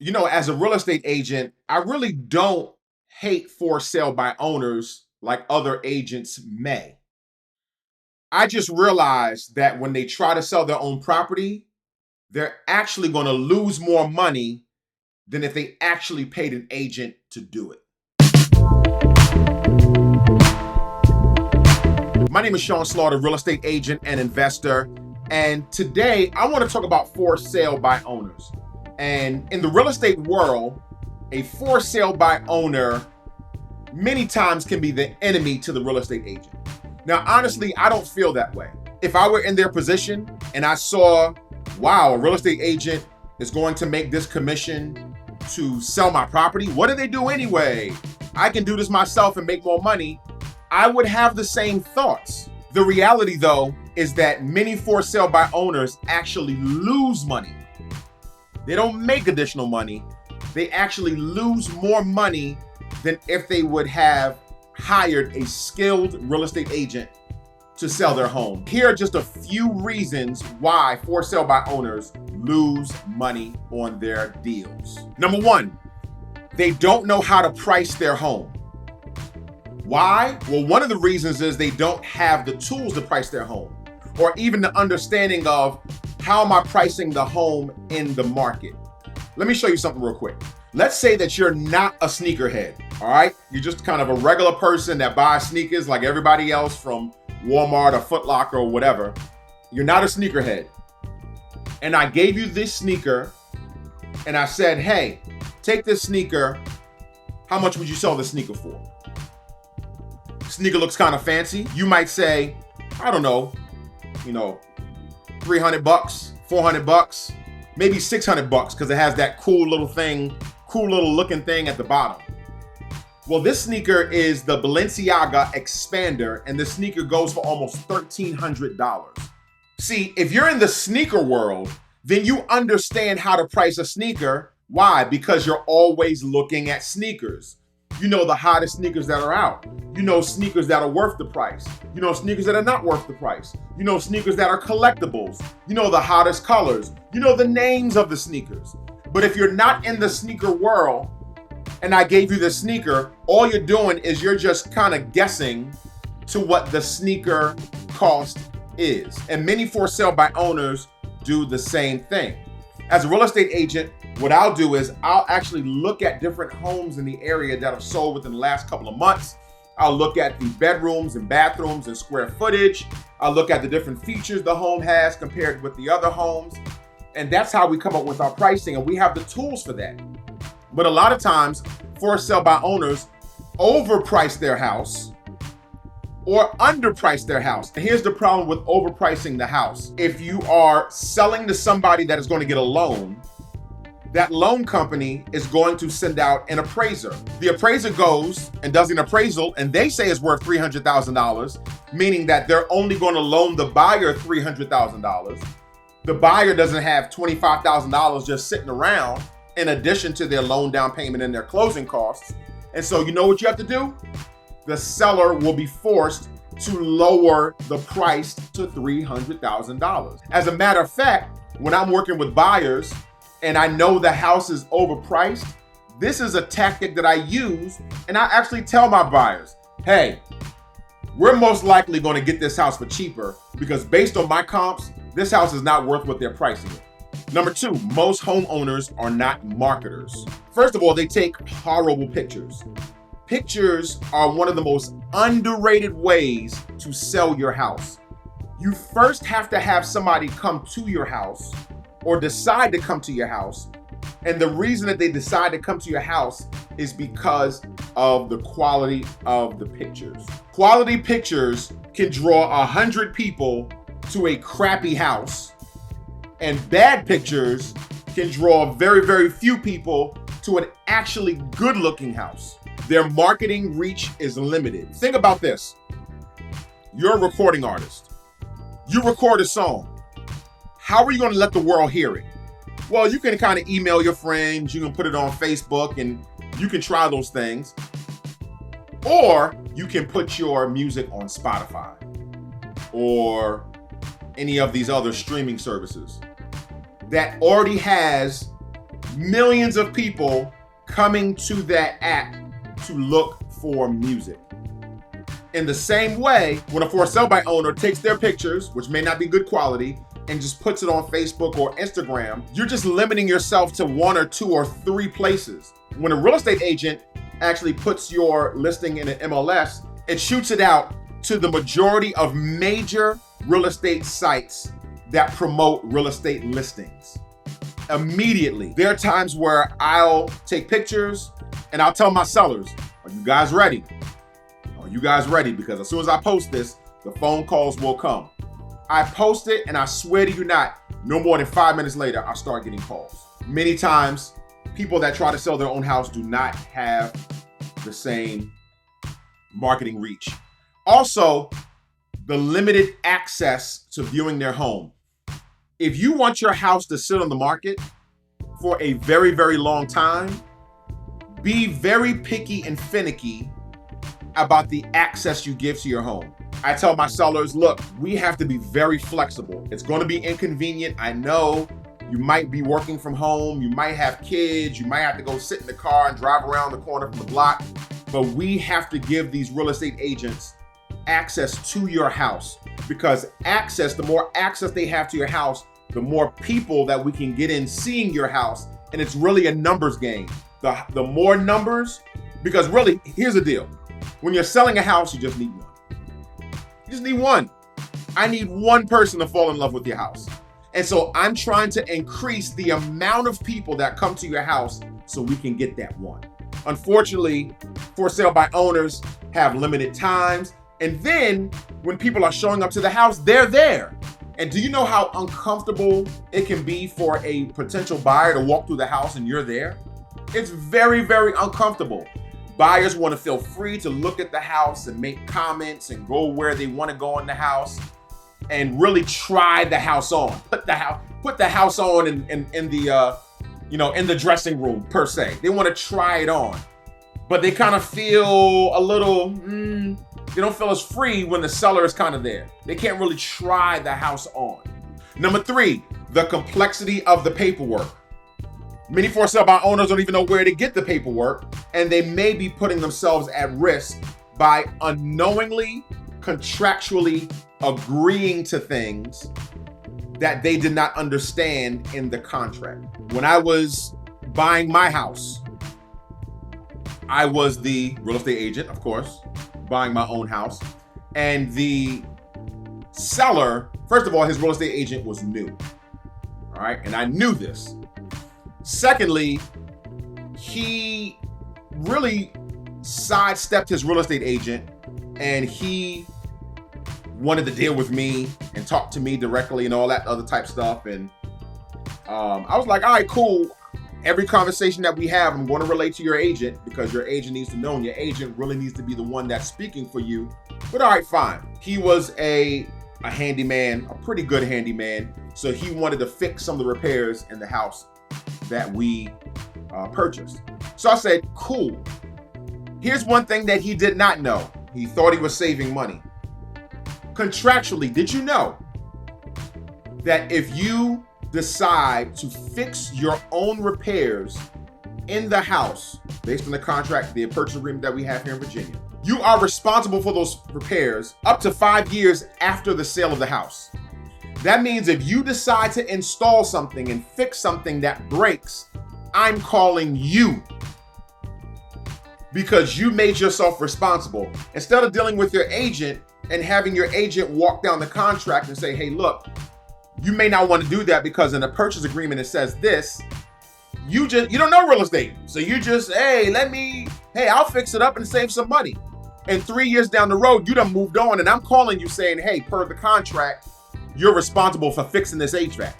As a real estate agent, I really don't hate for sale by owners like other agents may. I just realized that when they try to sell their own property, they're actually going to lose more money than if they actually paid an agent to do it. My name is Sean Slaughter, real estate agent and investor. And today I want to talk about for sale by owners. And in the real estate world, a for sale by owner many times can be the enemy to the real estate agent. Now, honestly, I don't feel that way. If I were in their position and I saw, wow, a real estate agent is going to make this commission to sell my property, what do they do anyway? I can do this myself and make more money. I would have the same thoughts. The reality, though, is that many for sale by owners actually lose money. They don't make additional money. They actually lose more money than if they would have hired a skilled real estate agent to sell their home. Here are just a few reasons why for sale by owners lose money on their deals. Number one, they don't know how to price their home. Why? Well, one of the reasons is they don't have the tools to price their home, or even the understanding of how am I pricing the home in the market. Let me show you something real quick. Let's say that you're not a sneakerhead, all right? You're just kind of a regular person that buys sneakers like everybody else from Walmart or Foot Locker or whatever. You're not a sneakerhead. And I gave you this sneaker and I said, hey, take this sneaker. How much would you sell this sneaker for? Sneaker looks kind of fancy. You might say, I don't know, $300, $400, maybe $600 because it has that cool little looking thing at the bottom. Well, this sneaker is the Balenciaga Expander, and the sneaker goes for almost $1,300. See, if you're in the sneaker world, then you understand how to price a sneaker. Why? Because you're always looking at sneakers. You know the hottest sneakers that are out. You know sneakers that are worth the price. You know sneakers that are not worth the price. You know sneakers that are collectibles. You know the hottest colors. You know the names of the sneakers. But if you're not in the sneaker world and I gave you the sneaker, all you're doing is you're just kind of guessing to what the sneaker cost is. And many for sale by owners do the same thing. As a real estate agent, what I'll do is I'll actually look at different homes in the area that have sold within the last couple of months. I'll look at the bedrooms and bathrooms and square footage. I'll look at the different features the home has compared with the other homes. And that's how we come up with our pricing, and we have the tools for that. But a lot of times, for sale by owners overprice their house or underprice their house. And here's the problem with overpricing the house. If you are selling to somebody that is going to get a loan, that loan company is going to send out an appraiser. The appraiser goes and does an appraisal, and they say it's worth $300,000, meaning that they're only going to loan the buyer $300,000. The buyer doesn't have $25,000 just sitting around in addition to their loan down payment and their closing costs. And so you know what you have to do? The seller will be forced to lower the price to $300,000. As a matter of fact, when I'm working with buyers and I know the house is overpriced, this is a tactic that I use, and I actually tell my buyers, hey, we're most likely going to get this house for cheaper because based on my comps, this house is not worth what they're pricing it. Number two, most homeowners are not marketers. First of all, they take horrible pictures. Pictures are one of the most underrated ways to sell your house. You first have to have somebody come to your house or decide to come to your house. And the reason that they decide to come to your house is because of the quality of the pictures. Quality pictures can draw 100 people to a crappy house, and bad pictures can draw very, very few people to an actually good-looking house. Their marketing reach is limited. Think about this. You're a recording artist. You record a song. How are you going to let the world hear it? Well, you can kind of email your friends, you can put it on Facebook, and you can try those things. Or you can put your music on Spotify or any of these other streaming services that already has millions of people coming to that app to look for music. In the same way, when a for sale by owner takes their pictures, which may not be good quality, and just puts it on Facebook or Instagram, you're just limiting yourself to 1 or 2 or 3 places. When a real estate agent actually puts your listing in an MLS, it shoots it out to the majority of major real estate sites that promote real estate listings. Immediately. There are times where I'll take pictures and I'll tell my sellers, are you guys ready? Are you guys ready? Because as soon as I post this, the phone calls will come. I post it and I swear to you not, no more than 5 minutes later, I start getting calls. Many times, people that try to sell their own house do not have the same marketing reach. Also, the limited access to viewing their home. If you want your house to sit on the market for a very, very long time, be very picky and finicky about the access you give to your home. I tell my sellers, look, we have to be very flexible. It's going to be inconvenient. I know you might be working from home. You might have kids. You might have to go sit in the car and drive around the corner from the block. But we have to give these real estate agents access to your house, because the more access they have to your house, the more people that we can get in seeing your house. And it's really a numbers game. The more numbers, because really, here's the deal. When you're selling a house, you just need one. You just need one. I need one person to fall in love with your house. And so I'm trying to increase the amount of people that come to your house so we can get that one. Unfortunately, for sale by owners have limited times. And then when people are showing up to the house, they're there. And do you know how uncomfortable it can be for a potential buyer to walk through the house and you're there? It's very, very uncomfortable. Buyers want to feel free to look at the house and make comments and go where they want to go in the house and really try the house on. Put the house on in the dressing room per se. They want to try it on, but they kind of feel a little. They don't feel as free when the seller is kind of there. They can't really try the house on. Number 3, the complexity of the paperwork. Many for sale by owners don't even know where to get the paperwork, and they may be putting themselves at risk by unknowingly, contractually agreeing to things that they did not understand in the contract. When I was buying my house, I was the real estate agent, of course, buying my own house. And the seller, first of all, his real estate agent was new. All right. And I knew this. Secondly, he really sidestepped his real estate agent and he wanted to deal with me and talk to me directly and all that other type stuff. And I was like, all right, cool. Every conversation that we have, I'm going to relate to your agent because your agent needs to know and your agent really needs to be the one that's speaking for you. But all right, fine. He was a handyman, a pretty good handyman. So he wanted to fix some of the repairs in the house that we purchased. So I said, cool. Here's one thing that he did not know. He thought he was saving money. Contractually, did you know that if you decide to fix your own repairs in the house, based on the contract, the purchase agreement that we have here in Virginia, you are responsible for those repairs up to 5 years after the sale of the house. That means if you decide to install something and fix something that breaks, I'm calling you because you made yourself responsible. Instead of dealing with your agent and having your agent walk down the contract and say, hey, look, you may not want to do that because in a purchase agreement it says this. You don't know real estate. So you just, I'll fix it up and save some money. And 3 years down the road, you done moved on and I'm calling you saying, hey, per the contract, you're responsible for fixing this HVAC.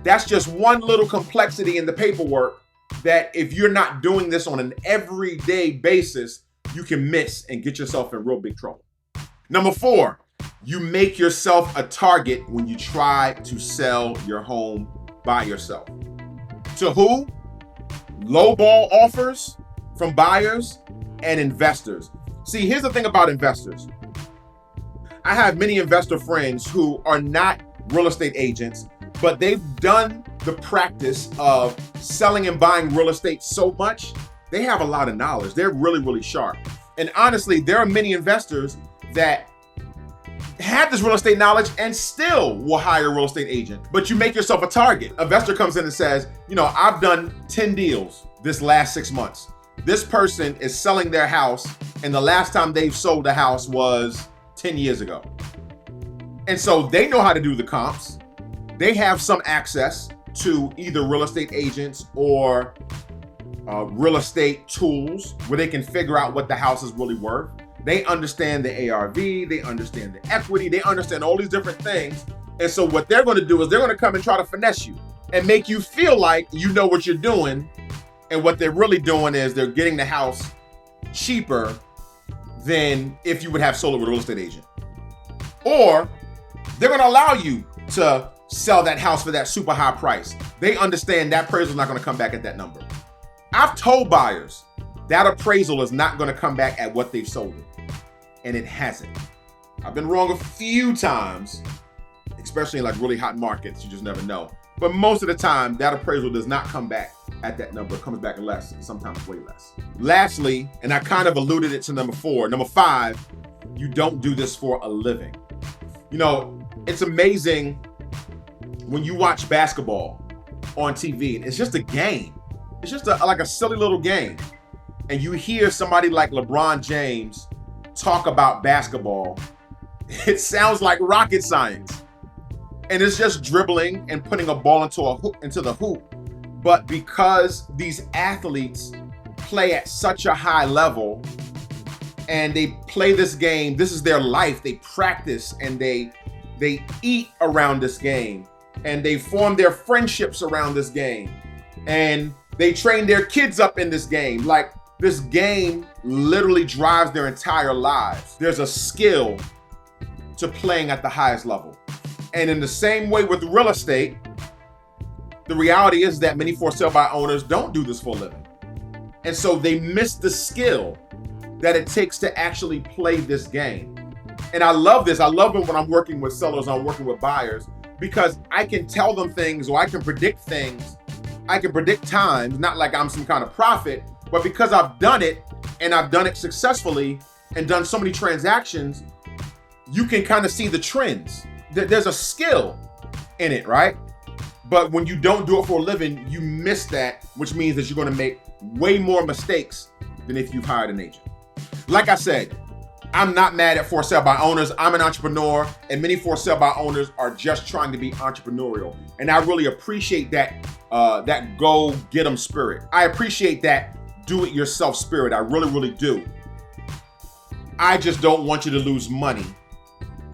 That's just one little complexity in the paperwork that if you're not doing this on an everyday basis, you can miss and get yourself in real big trouble. Number 4, you make yourself a target when you try to sell your home by yourself. To who? Lowball offers from buyers and investors. See, here's the thing about investors. I have many investor friends who are not real estate agents, but they've done the practice of selling and buying real estate so much, they have a lot of knowledge. They're really, really sharp. And honestly, there are many investors that have this real estate knowledge and still will hire a real estate agent. But you make yourself a target. Investor comes in and says, I've done 10 deals this last 6 months. This person is selling their house, and the last time they've sold a house was 10 years ago. And so they know how to do the comps. They have some access to either real estate agents or real estate tools where they can figure out what the house is really worth. They understand the ARV, they understand the equity, they understand all these different things. And so what they're going to do is they're going to come and try to finesse you and make you feel like you know what you're doing. And what they're really doing is they're getting the house cheaper than if you would have sold it with a real estate agent. Or they're going to allow you to sell that house for that super high price. They understand that appraisal is not going to come back at that number. I've told buyers that appraisal is not going to come back at what they've sold it. And it hasn't. I've been wrong a few times, especially in like really hot markets. You just never know. But most of the time, that appraisal does not come back at that number. It comes back less, and sometimes way less. Lastly, and I kind of alluded it to number 4. Number 5, you don't do this for a living. It's amazing when you watch basketball on TV. It's just a game. It's just like a silly little game. And you hear somebody like LeBron James talk about basketball. It sounds like rocket science. And it's just dribbling and putting a ball into the hoop. But because these athletes play at such a high level and they play this game, this is their life. They practice and they eat around this game, and they form their friendships around this game, and they train their kids up in this game. Like, this game literally drives their entire lives. There's a skill to playing at the highest level. And in the same way with real estate, the reality is that many for sale by owners don't do this for a living. And so they miss the skill that it takes to actually play this game. And I love this. I love it when I'm working with sellers, I'm working with buyers, because I can tell them things, or I can predict things. I can predict times, not like I'm some kind of prophet, but because I've done it, and I've done it successfully and done so many transactions, you can kind of see the trends. There's a skill in it, right? But when you don't do it for a living, you miss that, which means that you're going to make way more mistakes than if you've hired an agent. Like I said, I'm not mad at for sale by owners. I'm an entrepreneur, and many for sale by owners are just trying to be entrepreneurial. And I really appreciate that go get 'em spirit. I appreciate that do it yourself spirit. I really, really do. I just don't want you to lose money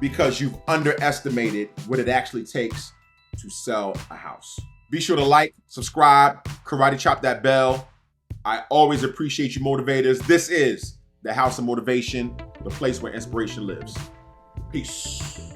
because you've underestimated what it actually takes to sell a house. Be sure to like, subscribe, karate chop that bell. I always appreciate you motivators. This is the House of Motivation, the place where inspiration lives. Peace.